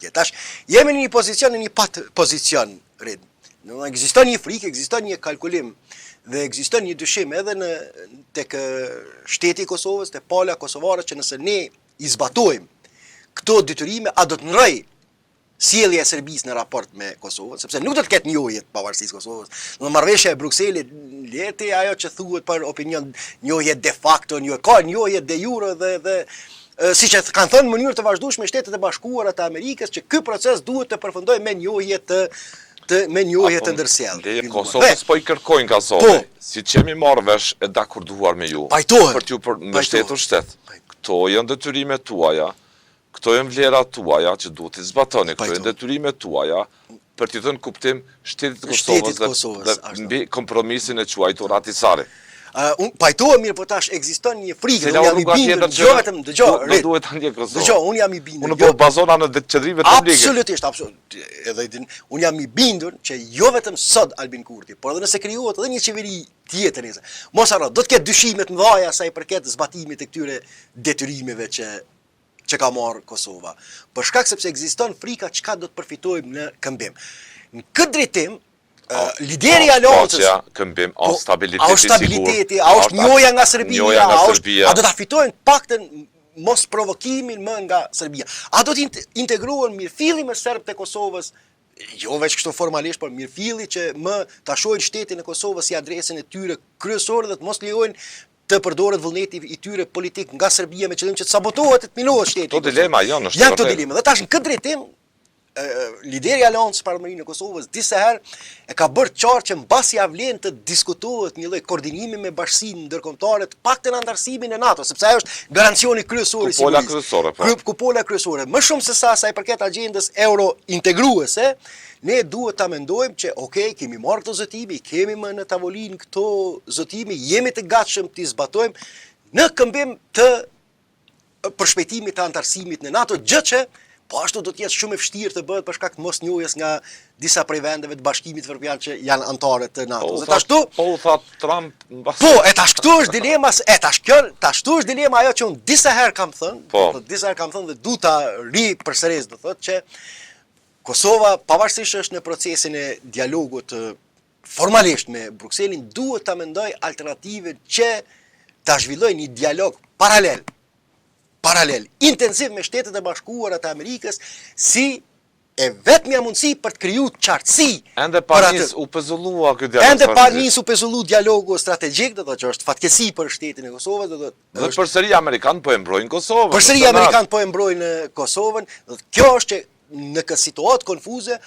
Tash, jemi në një pozicion, në një pat pozicion, Red. Ekziston një frikë, ekziston një kalkulim dhe ekziston një dyshim edhe tek shteti i Kosovës, te pala kosovare, që nëse ne i zbatojmë këto detyrime, a do të ndroj sjellja e Serbisë në raport me Kosovën, sepse nuk do të ketë njohje të pavarësisë Kosovës. Në marrëveshja e Brukselit, leti ajo që thuhet për opinion, njohje de facto, ka njohje de jure dhe siç e kanë thënë në mënyrë të vazhdueshme Shtetet e Bashkuara të Amerikës, që ky proces duhet të përfundojë me njohje të ndërsjellë. Kosovës po i kërkojnë nga zoti, siç jemi marrë vesh e dakorduar me ju. Për t'ju mbështetur shtet. Kto janë detyrimet tuaja, këto janë vlerat tuaja që duhet të zbatoni, këto janë detyrimet tuaja për t'i dhënë kuptim Shtetit të Kosovës dhe mbi kompromisin e quajtur Ahtisaari. Unë pajtohem mirë, po tash ekziston një frikë, unë jam i bindur, dëgjoj, unë jam i bindur. Unë po bazona në qëndrimet publike. Absolutisht, edhe unë jam i bindur që jo vetëm sot Albin Kurti, por edhe nëse krijohet edhe një qeveri tjetër, mos harro, do të ketë dyshimet mëdha sa i përket zbatimit të këtyre detyrimeve që ka marrë Kosova. Për shkak sepse ekziston frika çka do të përfitojmë në këmbim. Në këtë drejtim, lideri i aleancës, këmbim, a stabiliteti, a është njohja nga Serbia, a do ta fitojnë paktën mos provokimin më nga Serbia. A do të integrohen mirëfilli me serbët e Kosovës, jo veç kështu formalisht, por mirëfilli që më ta shohin shtetin e Kosovës si adresën e tyre kryesore dhe të mos lejojnë të përdoret vullneti i tyre politik nga Serbia me qëllim që të sabotohet të minuohet shteti. Këto dilema janë këto dilema. Dhe tash në këtë drejtim lideri i aleancës Parlamentit të Kosovës disa herë e ka bërë qartë që mbasi ia vlen të diskutohet një lloj koordinimi me bashkinë ndërkombëtare, të paktën antarësimin e NATO, sepse ajo është garancioni kryesor i sigurisë. Kupola kryesore. Më shumë se sa i përket agjendës euro integruese, ne duhet ta mendojmë që kemi marrë këto zotime, kemi më në tavolinë këto zotime, jemi të gatshëm t'i zbatojmë në këmbim të përshpejtimit të antarësimit në NATO, gjë që po ashtu do të jetë shumë e vështirë të bëhet për shkak të mosnjohjes nga disa prej vendeve të Bashkimit Evropian që janë anëtare të NATO-s. Po u tha Trump mbas. Tash këtu është dilema, tash këtu është dilema ajo që unë disa herë kam thënë, dhe du ta ripërsëris, do thotë që Kosova, pavarësisht është në procesin e dialogut formalisht me Brukselin, duhet ta mendoj alternative që ta zhvillojë një dialog paralel, intensiv me Shtetet e Bashkuara të Amerikës, si e vetmja mundësi për të krijuar qartësi. Ende pa nis u pezullua ky dialog. Ende pa nis u pezullu dialogu strategjik, do të thotë që është fatkeqësi për shtetin e Kosovës, do të thotë. Dhe përsëri amerikan po e mbrojnë Kosovën. Përsëri amerikan po e mbrojnë Kosovën. Kjo është që në këtë situatë konfuze,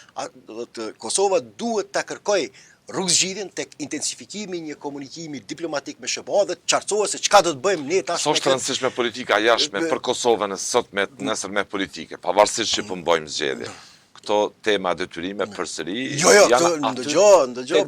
do të Kosova duhet ta kërkojë rrugëzgjidhjen tek intensifikimi një komunikimi diplomatik me SBA dhe qartësohet se çka do të bëjmë ne tash. Është rëndësishme politika jashtme për Kosovën sot me nesër politike, pavarësisht që po bëjmë zgjedhje. Këto tema detyrime përsëri janë ndëgjoj.